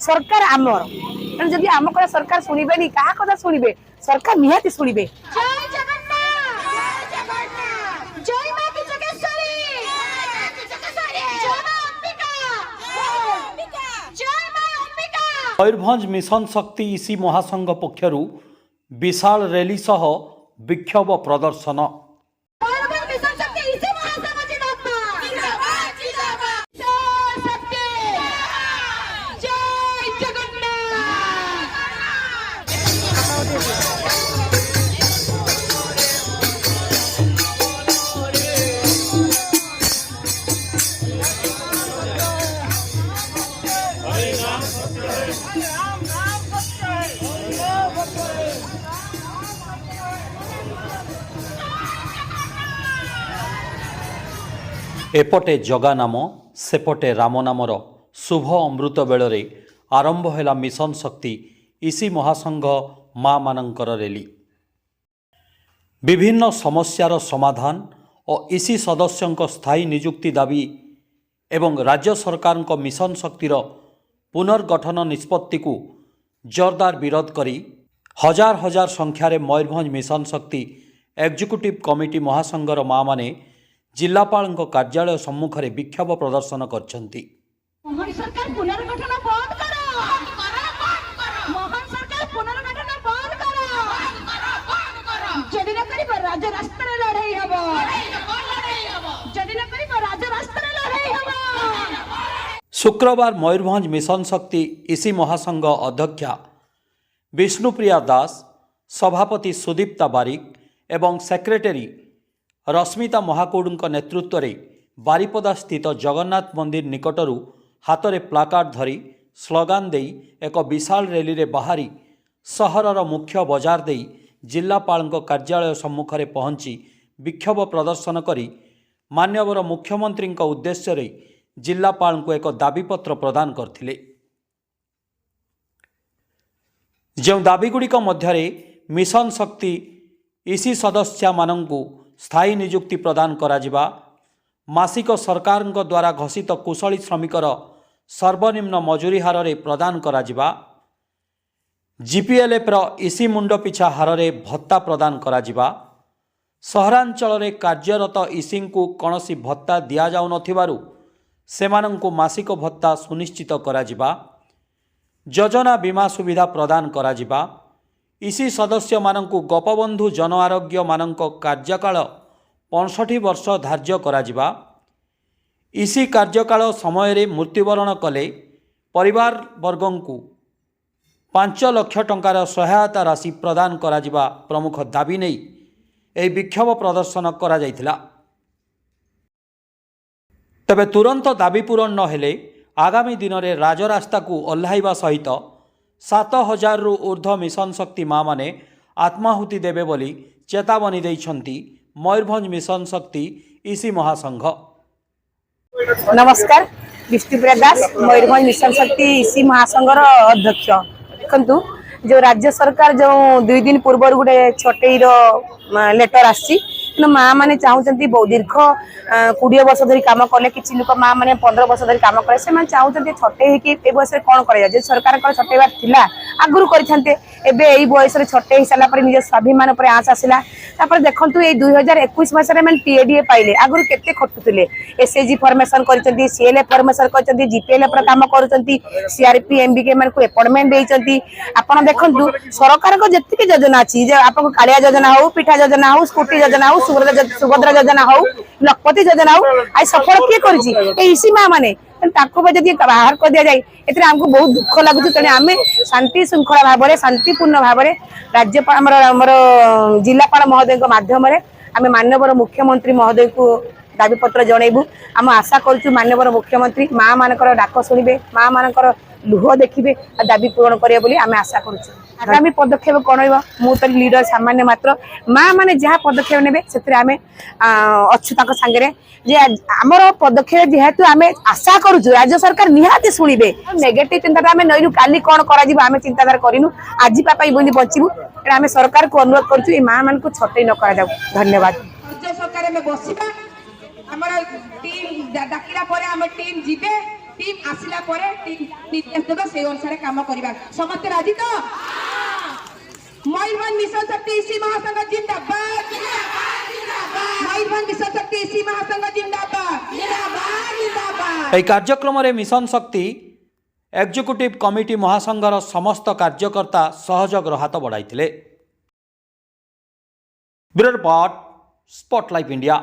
सरकार आमर जदि आम कथा सरकार शुणवे क्या कथा शुणवे सरकार निहाती शुणवे। मयूरभंज मिशन शक्ति इसी महासंघ पक्षर विशाल रैली सह विक्षोभ प्रदर्शन। एपटे जगा नाम सेपटे राम नामर शुभ अमृत बेलरे आरंभ है मिशन शक्ति इसी महासंघ माँ मानकर रैली। विभिन्न समस्यार समाधान और इसी सदस्यों स्थायी नियुक्ति दाबी एवं राज्य सरकार मिशन शक्तिर पुनर्गठन निष्पत्ति को जोरदार विरोध करी हजार हजार संख्यार मयूरभंज मिशन शक्ति एग्जीक्यूटिव कमिटी महासंघर माँ माने जिलापाल कार्यालय सम्मुखें विक्षोभ प्रदर्शन करछंती। शुक्रवार मयूरभंज मिशन शक्ति इसी महासंघ अध्यक्षा विष्णुप्रिया दास, सभापति सुदीप्ता बारिक एवं सेक्रेटरी रश्मिता महाकूड़ नेतृत्व में बारिपदा स्थित जगन्नाथ मंदिर निकटरू हाथ में प्लाकार्ड धरी स्लोगान दे एक विशाल रैली रे बाहरी सहरर मुख्य बजार दे जिलापाल कार्यालय सम्मुखें पहुंची विक्षोभ प्रदर्शन करी माननीय मुख्यमंत्री उद्देश्य रे जिलापाल को एक दाबीपत्र प्रदान करथिले। जो दाबीगुड़िक मध्य मिशन शक्ति इसी सदस्य मानंकु स्थायी नियुक्ति प्रदान कराजिबा, मासिक सरकार द्वारा घोषित कुशली श्रमिकर सर्वनिम्न मजूरी हार रे प्रदान कराजिबा, जीपीएलएफ रो इसी मुंड पिछा हार रे भत्ता प्रदान कराजिबा, सहरांचल रे कार्यरत इसी को कौनसी भत्ता दिया जाउ नथिबारु सेमानंकु मासिक भत्ता सुनिश्चित कराजिबा, योजना बीमा सुविधा प्रदान कराजिबा, इसी सदस्य मानंकु गोपबंधु जन आरोग्य मानंक कार्यकाल 65 वर्ष धार्य कराजिबा, इसी कार्यकाल समय रे मृत्युवरण कले परिवार वर्गंकु 5 लाख टंकार सहायता राशि प्रदान कराजिबा प्रमुख दाबी नहीं यह विक्षोभ प्रदर्शन करा जायथिला। तबे तुरंत दाबी पूरण न हेले आगामी दिन में राजरास्ता को ओह्लाइबा सहित 7000 रु ऊर्ध्व मिशन शक्ति माँ माने आत्माहुति देवे बोली चेतावनी देइछंती मयूरभंज मिशन शक्ति इसी महासंघ। नमस्कार, विष्णुप्रिया दास, मयूरभंज मिशन शक्ति इसी महासंघर अध्यक्ष। देखंतु जो राज्य सरकार जो 2 दिन पूर्व गोटे छटेईर लेटर आसी माँ मैंने चाहते दीर्घ 20 वर्ष धरी काम कले कि लोक माँ मैंने 15 वर्ष धरी काम कले से चाहते छटे बयस कौन कर सरकार छटेबार थिला आगुरी करते यही बयस छटे हो सारापर निज स्वाभिमान पर आँच आसला। देखो ये 2021 मसीह मैंने टीएडीए पाइले आगुरी केते खटुले एसएचजी फॉर्मेशन कर सीएलए फॉर्मेशन कर जीपीएलएफ काम कर सीआरपी एमबीके मान को अपॉइंटमेंट देती। आप देखु सरकार को जी योजना अच्छी आप कालिया योजना हो, पिठा योजना हो, स्कूटी योजना हो, सुभद्रा योजना हो, लखपति योजना हो, आई सफल किए कर माँ मैंने जब बाहर कर दि जाए एमको बहुत दुख लगुच। तेणु आम शांति श्रृंखला भाव में शांतिपूर्ण भाव में राज्यपाल जिलापाल महोदय माध्यम आम माननीय मुख्यमंत्री महोदय को दाबीपत्र जनइबू। आम आशा करूँ माननीय मुख्यमंत्री माँ मानकर डाक शुणवे, माँ मानकर लुह देखिए और दाबी पूरण करेंगे बोली आम आशा करूँ। आगामी पदक्षेप कौन मु तो लीडर सामान्य मात्र माँ मैंने जहाँ पदक्षेप ने आम अच्छु सांगे जे आमर पदक्षेप जेहेतु आम आशा करूँ राज्य सरकार निहाती शुणवे। नेगेटिव चिंताधारा आम नईनु काली कौन करा चिंताधारा करूँ आज बुंदी बचू। आम सरकार को अनुरोध करूँ माँ मान को छटई न करा। धन्यवाद। राज्य सरकार में बसवा टीम डाकिला टीम जीवे टीम आसिला परे टीम निर्देश देबा से अनुसार काम करबा समस्त राजी तो मयूरभंज मिशन शक्ति इसी महासंघ जिंदाबाद जिंदाबाद जिंदाबाद मयूरभंज मिशन शक्ति इसी महासंघ जिंदाबाद जिंदाबाद जिंदाबाद ଏହି କାର୍ଯ୍ୟକ୍ରମରେ ମିଶନ ଶକ୍ତି ଏକ୍ଜିକ୍ୟୁଟିଭ କମିଟି ମହାସଂଘର ସମସ୍ତ କାର୍ଯ୍ୟକର୍ତ୍ତା ସହଯୋଗର ହାତ ବଢ଼ାଇଥିଲେ। Bureau report, spotlight India.